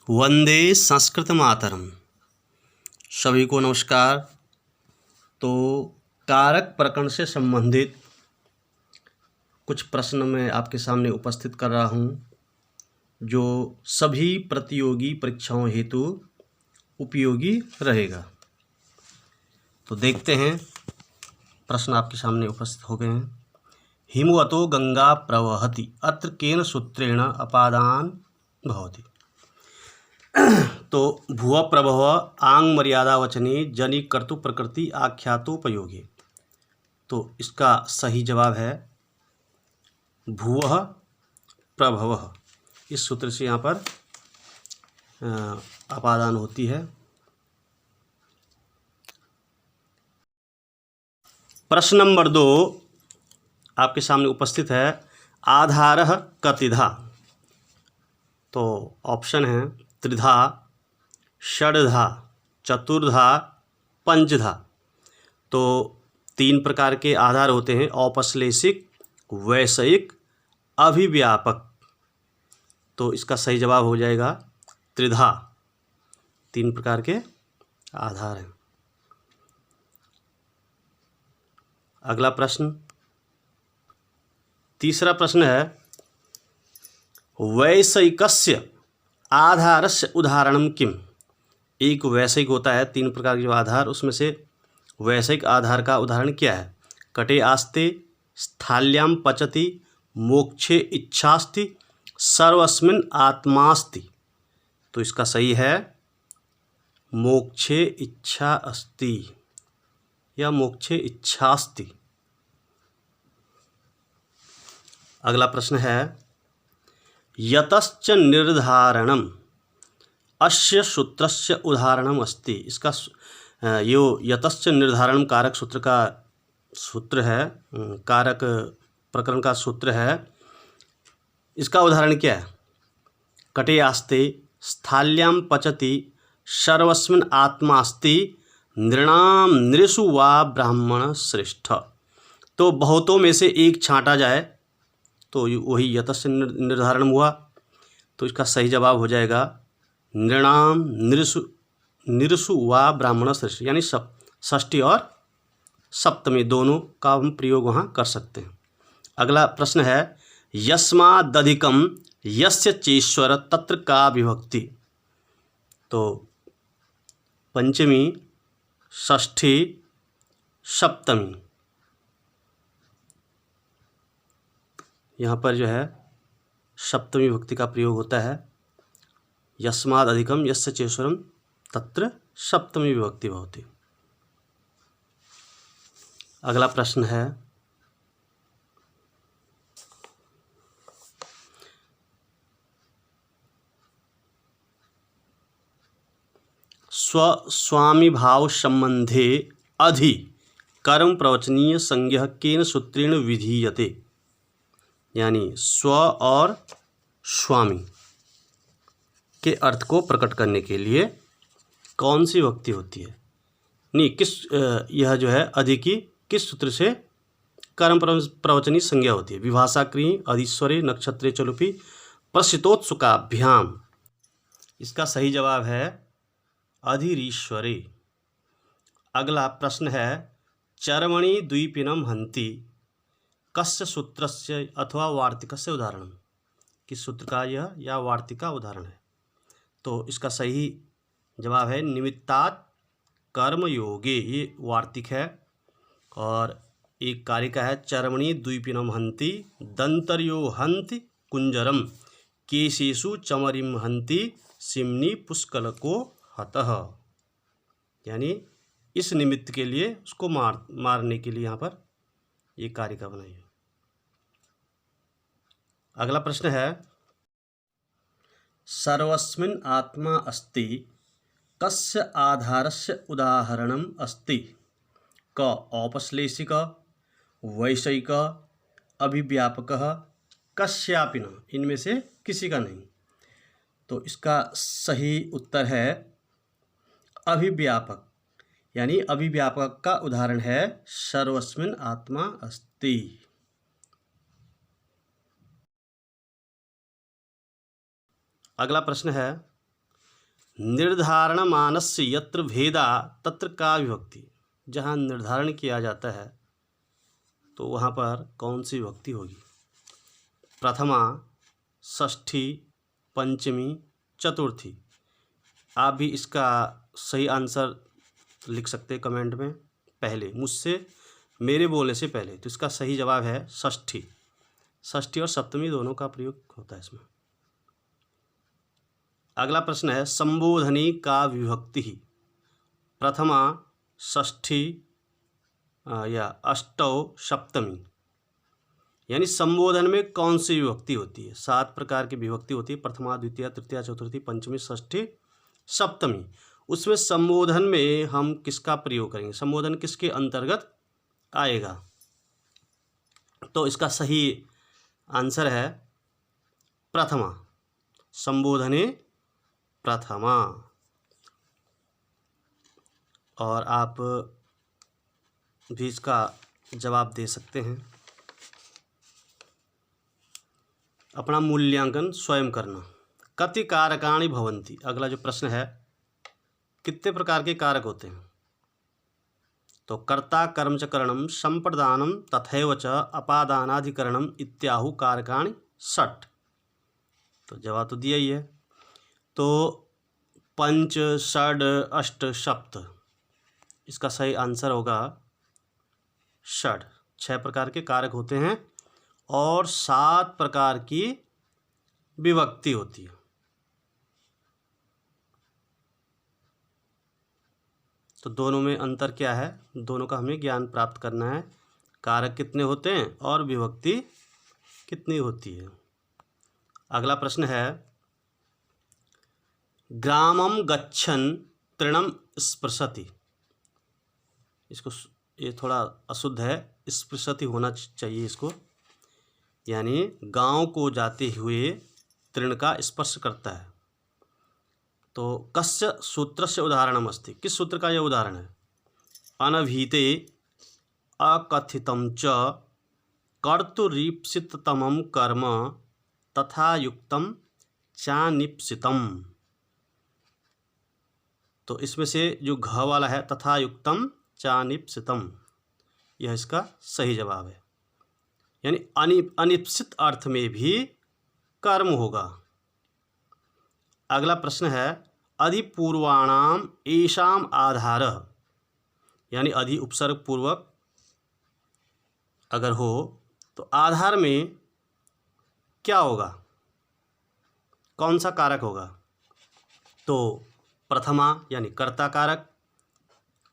वंदे संस्कृत मातरम। सभी को नमस्कार। तो कारक प्रकरण से संबंधित कुछ प्रश्न मैं आपके सामने उपस्थित कर रहा हूं, जो सभी प्रतियोगी परीक्षाओं हेतु उपयोगी रहेगा। तो देखते हैं, प्रश्न आपके सामने उपस्थित हो गए हैं। हिमवतो गंगा प्रवहति अत्र केन सूत्रेण अपादान भवति। तो भुव प्रभव आंग मर्यादा वचने जनि कर्तु प्रकृति आख्यातोपयोगी। तो इसका सही जवाब है भुवः प्रभवः। इस सूत्र से यहाँ पर अपादान होती है। प्रश्न नंबर 2 आपके सामने उपस्थित है। आधारः कतिधा। तो ऑप्शन है त्रिधा, षड्धा, चतुर्धा, पंचधा। तो 3 प्रकार के आधार होते हैं: औपश्लेषिक, वैषयिक, अभिव्यापक। तो इसका सही जवाब हो जाएगा त्रिधा। 3 प्रकार के आधार हैं। अगला प्रश्न, तीसरा प्रश्न है वैषयिकस्य आधारस्य उदाहरणं किम। एक वैषयिक होता है, 3 प्रकार के जो आधार, उसमें से वैषयिक आधार का उदाहरण क्या है? कटे आस्ते, स्थाल्याम पचति, मोक्षे इच्छास्ति, सर्वस्मिन् आत्मास्ति। तो इसका सही है मोक्षे इच्छा अस्ति या मोक्षे इच्छास्ति। अगला प्रश्न है यतश्च निर्धारणम अस्य सूत्रस्य उदाहरणम अस्ति। इसका यो यतश्च निर्धारणम कारक सूत्र का सूत्र है, कारक प्रकरण का सूत्र है। इसका उदाहरण क्या है? कटे आस्ते, स्थाल्याम पचति, सर्वस्मिन् आत्मा अस्ति, नृणाम नृषु वा ब्राह्मण श्रेष्ठ। तो बहुतों में से एक छांटा जाए तो वही यतश्च निर्धारण हुआ। तो इसका सही जवाब हो जाएगा नृणाम नृषु वा ब्राह्मण श्रेष्ठ, यानी षष्ठी और सप्तमी दोनों का हम प्रयोग वहाँ कर सकते हैं। अगला प्रश्न है यस्मादधिकम यस्य चेश्वर तत्र का विभक्ति। तो पंचमी, षष्ठी, सप्तमी, यहाँ पर जो है सप्तमी विभक्ति का प्रयोग होता है। यस्माद् अधिकम यस्य चेश्वरम तत्र सप्तमी विभक्ति भवति। अगला प्रश्न है स्वामी भाव संबंधे अधि कर्म प्रवचनीय संज्ञा केन सूत्रेण विधीयते। यानी स्व और स्वामी के अर्थ को प्रकट करने के लिए कौन सी विभक्ति होती है? नहीं, यह जो है अधि की किस सूत्र से कर्म प्रवचनीय संज्ञा होती है? विभाषा क्रिय अधिस्वरे नक्षत्रे चलुपि प्रसितोत्सुकाभ्याम। इसका सही जवाब है अधिरीश्वरे। अगला प्रश्न है चर्मणि द्वीपिनम हन्ति कस्य सूत्रस्य अथवा वार्तिकस्य उदाहरणम। किस सूत्र का यह या वार्तिक का उदाहरण है? तो इसका सही जवाब है निमित्तात् कर्मयोगे। ये वार्तिक है। और एक कारिका है चर्मणि द्वीपिनम हन्ति दंतर्यो हन्ति कुंजरम केशेषु चमरिम हन्ति सिमनी पुष्कलको हतः। यानी इस निमित्त के लिए उसको मारने के लिए यहाँ पर ये कारिका बनाई है। अगला प्रश्न है सर्वस्मिन् आत्मा अस्ति कस्य आधारस्य उदाहरणम अस्ति। क औपश्लेषिक, वैषयिक, अभिव्यापक, कस्यापि न। इनमें से किसी का नहीं। तो इसका सही उत्तर है अभिव्यापक। यानी अभिव्यापक का उदाहरण है सर्वस्मिन् आत्मा अस्ति। अगला प्रश्न है निर्धारणमानस्य यत्र भेदा तत्र का विभक्ति। जहाँ निर्धारण किया जाता है तो वहाँ पर कौन सी विभक्ति होगी। प्रथमा, षष्ठी, पंचमी, चतुर्थी। आप भी इसका सही आंसर लिख सकते हैं कमेंट में पहले, मुझसे मेरे बोलने से पहले। तो इसका सही जवाब है षष्ठी। षष्ठी और सप्तमी दोनों का प्रयोग होता है इसमें। अगला प्रश्न है संबोधनी का विभक्ति ही। प्रथमा, षष्ठी या अष्टौ, सप्तमी। यानी संबोधन में कौन सी विभक्ति होती है। 7 प्रकार की विभक्ति होती है। प्रथमा, द्वितीय, तृतीया, चतुर्थी, पंचमी, षष्ठी, सप्तमी। उसमें संबोधन में हम किसका प्रयोग करेंगे, संबोधन किसके अंतर्गत आएगा। तो इसका सही आंसर है प्रथमा, संबोधने प्रथमा। और आप भी इसका जवाब दे सकते हैं। अपना मूल्यांकन स्वयं करना। कति कारकाणि भवन्ति। अगला जो प्रश्न है, कितने प्रकार के कारक होते हैं। तो कर्ता, कर्म च करणम, संप्रदानम तथैव च अपादानाधिकरणम इत्याहु कारकाणि षट्। तो जवाब तो दिया ही है। तो पंच, षड, अष्ट, सप्त, इसका सही आंसर होगा षड। 6 प्रकार के कारक होते हैं और 7 प्रकार की विभक्ति होती है। तो दोनों में अंतर क्या है, दोनों का हमें ज्ञान प्राप्त करना है। कारक कितने होते हैं और विभक्ति कितनी होती है। अगला प्रश्न है ग्रामम गच्छन् तृणम स्पृशति। इसको, ये थोड़ा अशुद्ध है, स्पृशति होना चाहिए इसको। यानी गांव को जाते हुए तृण का स्पर्श करता है। तो कस्य सूत्रस्य उदाहरणम अस्ति। किस सूत्र का यह उदाहरण है। अनभिते अकथितं च कर्तुरीप्सिततमं कर्म तथा युक्तं चानिप्सितम्। तो इसमें से जो घ वाला है तथा युक्तम चानिप्सितम, यह इसका सही जवाब है। यानी अनिप्सित अर्थ में भी कर्म होगा। अगला प्रश्न है अधिपूर्वाणाम येषाम आधारः। यानी अधि उपसर्ग पूर्वक अगर हो तो आधार में क्या होगा, कौन सा कारक होगा। तो प्रथमा यानी कर्ता कारक,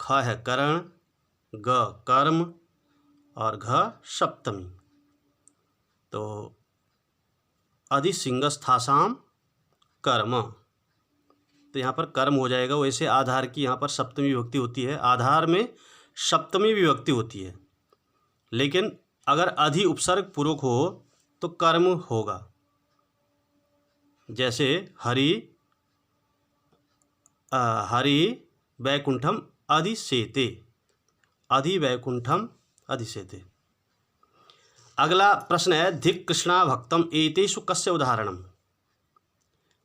ख है करण, ग कर्म और घ सप्तमी। तो अधिसिंगस्थासाम कर्म, तो यहाँ पर कर्म हो जाएगा। वैसे आधार की यहाँ पर सप्तमी विभक्ति होती है, आधार में सप्तमी विभक्ति होती है, लेकिन अगर अधि उपसर्ग पूर्वक हो तो कर्म होगा। जैसे हरि वैकुंठम अधिसेते, अधि वैकुंठम अधिसेते। अगला प्रश्न है धिक् कृष्णा भक्तम एतेषु कस्य उदाहरणम।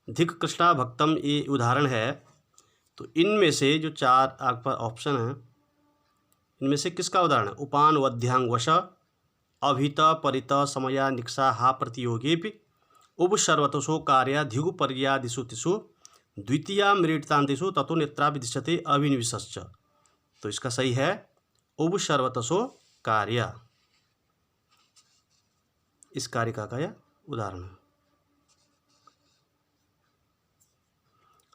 धिक् कृष्णा भक्तम ये उदाहरण है। तो इनमें से जो 4 आपके पास ऑप्शन है, इनमें से किसका उदाहरण है। उपान वध्यांग वश, अभित परित समया निक्षा हा प्रतियोगेपि उपसर्वतसो कार्या धिगु पर्यादिषु तिषु द्वितीया मृतांतिषु ततो नेत्रा विदिशते अभिनिविशश्च। तो इसका सही है उपसर्वतसो कार्या, इस कारिका का यह उदाहरण है।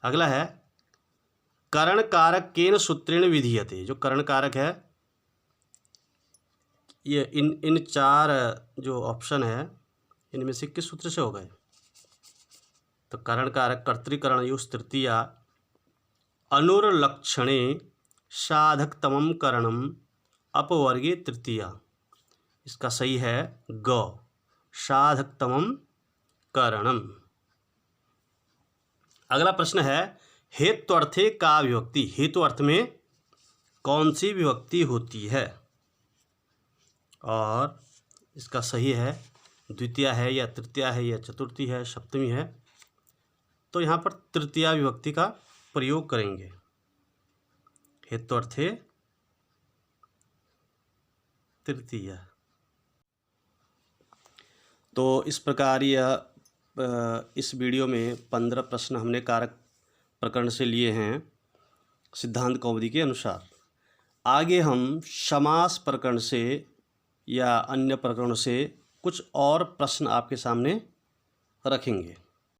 अगला है करण कारक केन सूत्रेण विधीयते। जो करण कारक है, ये इन 4 जो ऑप्शन है इनमें से किस सूत्र से होगा। तो करण कारक कर्तृकरणयोः तृतीया अनुर्लक्षणे साधकतमं करणम अपवर्गे तृतीया। इसका सही है ग साधकतमं करणम। अगला प्रश्न है हेत्वर्थे का विभक्ति। हेतु अर्थ में कौन सी विभक्ति होती है। और इसका सही है द्वितीया है या तृतीया है या चतुर्थी है सप्तमी है। तो यहाँ पर तृतीया विभक्ति का प्रयोग करेंगे। हेत्वर्थे तृतीया। तो इस प्रकार इस वीडियो में 15 प्रश्न हमने कारक प्रकरण से लिए हैं सिद्धांत कौमुदी के अनुसार। आगे हम समास प्रकरण से या अन्य प्रकरणों से कुछ और प्रश्न आपके सामने रखेंगे।